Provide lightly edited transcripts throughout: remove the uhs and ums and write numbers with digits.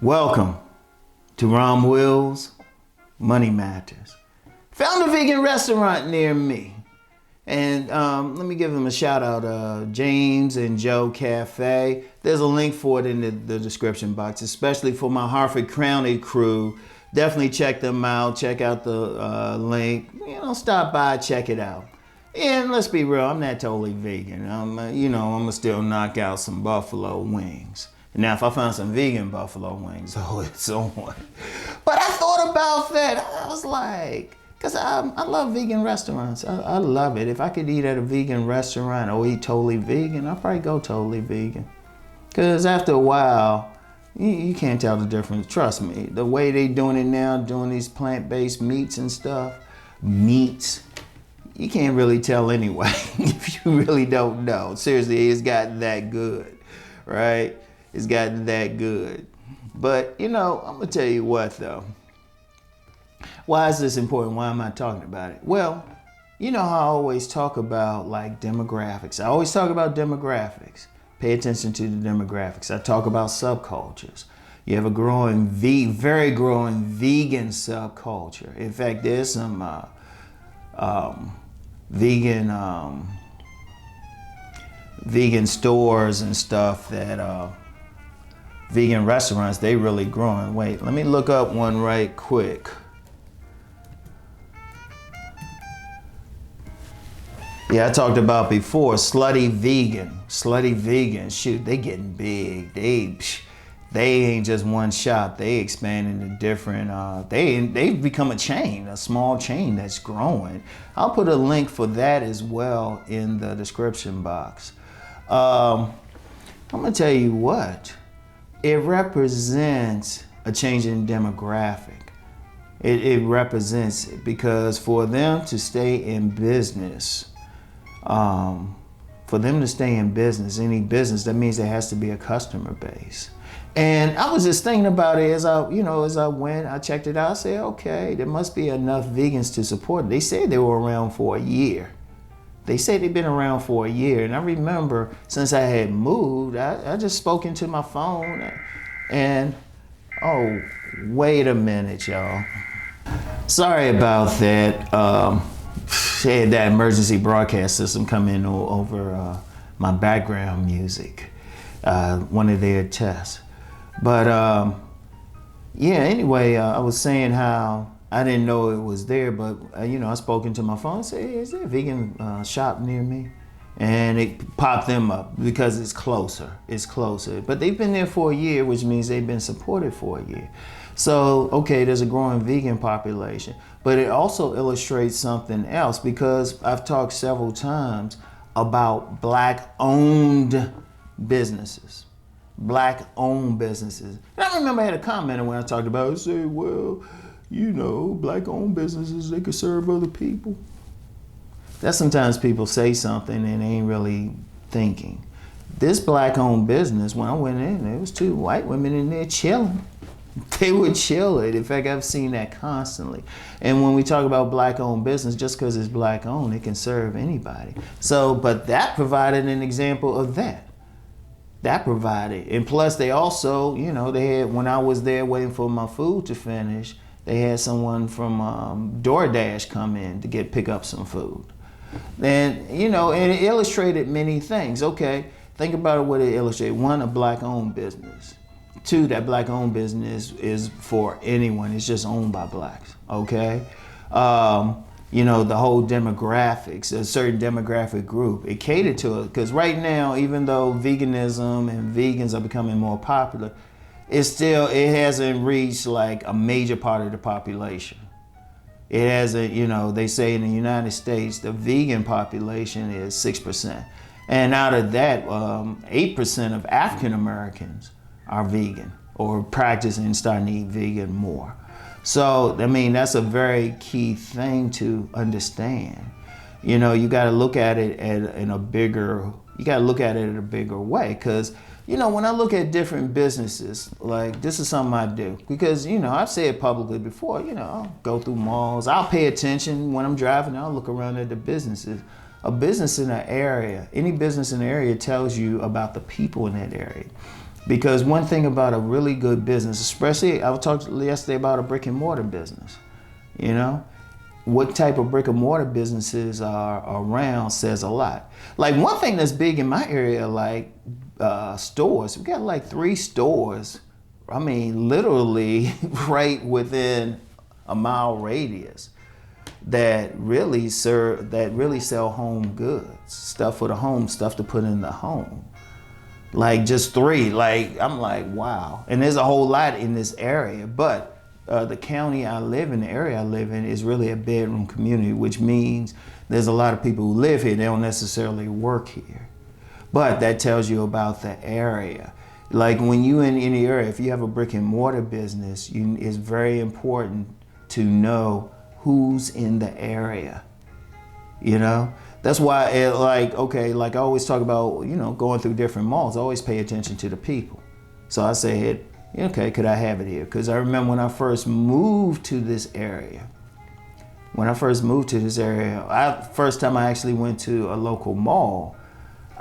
Welcome to Rom Wills, Money Matters. Found a vegan restaurant near me. And let me give them a shout out, James and Joe Cafe. There's a link for it in the description box, especially for my Hartford County crew. Definitely check them out. Check out the link. Stop by, check it out. And let's be real, I'm not totally vegan. I'm gonna still knock out some buffalo wings. Now, if I find some vegan buffalo wings, oh, it's on. But I thought about that. I was like, because I love vegan restaurants. I love it. If I could eat at a vegan restaurant or eat totally vegan, I'd probably go totally vegan. Because after a while, you can't tell the difference. Trust me. The way they doing it now, doing these plant-based meats and stuff, you can't really tell anyway if you really don't know. Seriously, it's gotten that good, right? It's gotten that good. But, I'm going to tell you what, though. Why is this important? Why am I talking about it? Well, you know how I always talk about, like, demographics. I always talk about demographics. Pay attention to the demographics. I talk about subcultures. You have a very growing vegan subculture. In fact, there's some vegan stores and stuff that vegan restaurants, they really growing. Wait, let me look up one right quick. Yeah, I talked about before, Slutty Vegan. Slutty Vegan, shoot, they getting big. They ain't just one shop. They expanding to different, they've become a chain, a small chain that's growing. I'll put a link for that as well in the description box. I'm gonna tell you what, it represents a change in demographic. It represents it because for them to stay in business, any business, that means there has to be a customer base. And I was just thinking about it as I went, I checked it out, I said, okay, there must be enough vegans to support it. They said they were around for a year. They say they've been around for a year. And I remember since I had moved, I just spoke into my phone and, oh, wait a minute, y'all. Sorry about that. They had that emergency broadcast system come in over my background music, one of their tests. But anyway, I was saying how I didn't know it was there, but I spoke into my phone and said, hey, is there a vegan shop near me? And it popped them up because it's closer. But they've been there for a year, which means they've been supported for a year. So, okay, there's a growing vegan population, but it also illustrates something else because I've talked several times about Black-owned businesses. Black-owned businesses. And I remember I had a comment when I talked about it, I said, well, Black-owned businesses, they could serve other people. That's sometimes people say something and they ain't really thinking. This Black-owned business, when I went in, there was 2 white women in there chilling. They were chilling. In fact, I've seen that constantly. And when we talk about Black-owned business, just because it's Black-owned, it can serve anybody. So, but that provided an example of that. That provided. And plus, they also, they had, when I was there waiting for my food to finish, they had someone from DoorDash come in to pick up some food. And, and it illustrated many things. Okay, think about what it illustrated. 1, a Black-owned business. 2, that Black-owned business is for anyone. It's just owned by Blacks, okay? The whole demographics, a certain demographic group, it catered to it. Because right now, even though veganism and vegans are becoming more popular, it hasn't reached like a major part of the population. It hasn't, they say in the United States, the vegan population is 6%. And out of that, 8% of African Americans are vegan or practicing and starting to eat vegan more. So, that's a very key thing to understand. You got to look at it in a bigger way. Because, when I look at different businesses, like this is something I do. Because, I've said publicly before, I'll go through malls. I'll pay attention when I'm driving. I'll look around at the businesses. Any business in an area tells you about the people in that area. Because one thing about a really good business, especially I was talking yesterday about a brick and mortar business, you know, what type of brick and mortar businesses are around says a lot. Like one thing that's big in my area, like stores, we got like 3 stores. I mean, literally right within a mile radius that really sell home goods, stuff for the home, stuff to put in the home. Like just 3, like I'm like, wow. And there's a whole lot in this area, but the county I live in, the area I live in is really a bedroom community, which means there's a lot of people who live here, they don't necessarily work here. But that tells you about the area. Like when you in any area, if you have a brick and mortar business, it's very important to know who's in the area, you know? That's why like I always talk about, you know, going through different malls, I always pay attention to the people. So I said, okay, could I have it here? Because I remember when I first moved to this area, first time I actually went to a local mall,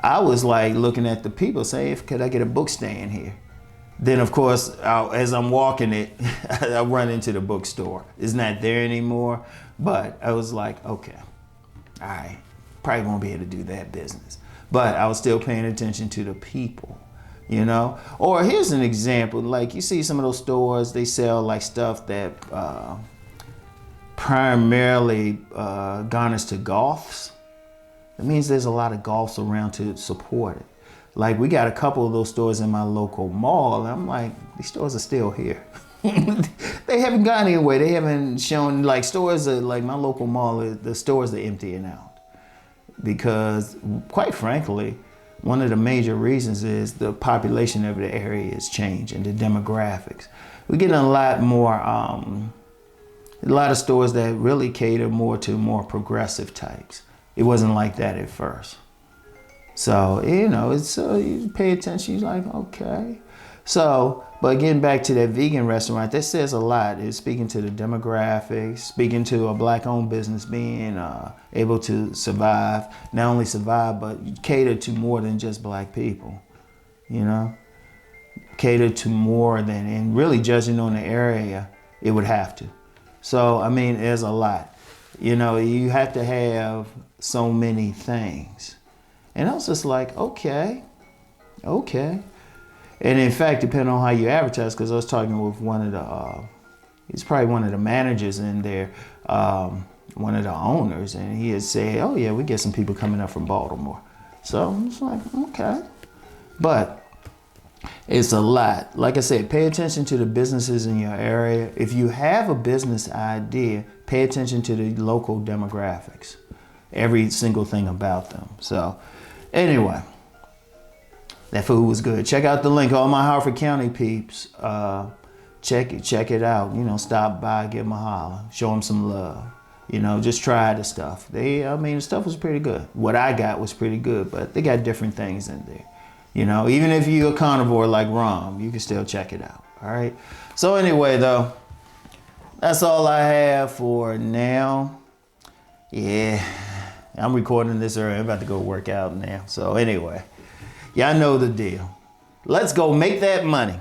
I was like looking at the people saying, could I get a book stand here? Then of course, as I'm walking it, I run into the bookstore. It's not there anymore, but I was like, okay, all right, probably won't be able to do that business. But I was still paying attention to the people, you know? Or here's an example, like you see some of those stores, they sell like stuff that primarily garners to golfs. That means there's a lot of golfs around to support it. Like we got a couple of those stores in my local mall, and I'm like, these stores are still here. They haven't gone anywhere. They haven't shown, like stores, like my local mall, the stores are emptying out. Because quite frankly, one of the major reasons is the population of the area is changing, the demographics. We're getting a lot more, a lot of stores that really cater more to more progressive types. It wasn't like that at first. So, you know, it's you pay attention, you're like, okay. So, but getting back to that vegan restaurant, that says a lot. It's speaking to the demographics, speaking to a black-owned business being able to survive, not only survive, but cater to more than just black people, you know? Cater to more than, and really judging on the area, it would have to. So, I mean, there's a lot. You know, you have to have so many things. And I was just like, okay. And in fact, depending on how you advertise, because I was talking with one of the, he's probably one of the managers in there, one of the owners, and he had said, oh yeah, we get some people coming up from Baltimore. So I was like, okay. But it's a lot. Like I said, pay attention to the businesses in your area. If you have a business idea, pay attention to the local demographics, every single thing about them. So anyway, that food was good. Check out the link. All my Harford County peeps, check it out. You know, stop by, give them a holler, show them some love. You know, just try the stuff. The stuff was pretty good. What I got was pretty good, but they got different things in there. You know, even if you're a carnivore like Rom, you can still check it out. All right. So anyway, though, that's all I have for now. Yeah, I'm recording this early. I'm about to go work out now. So anyway, y'all know the deal. Let's go make that money.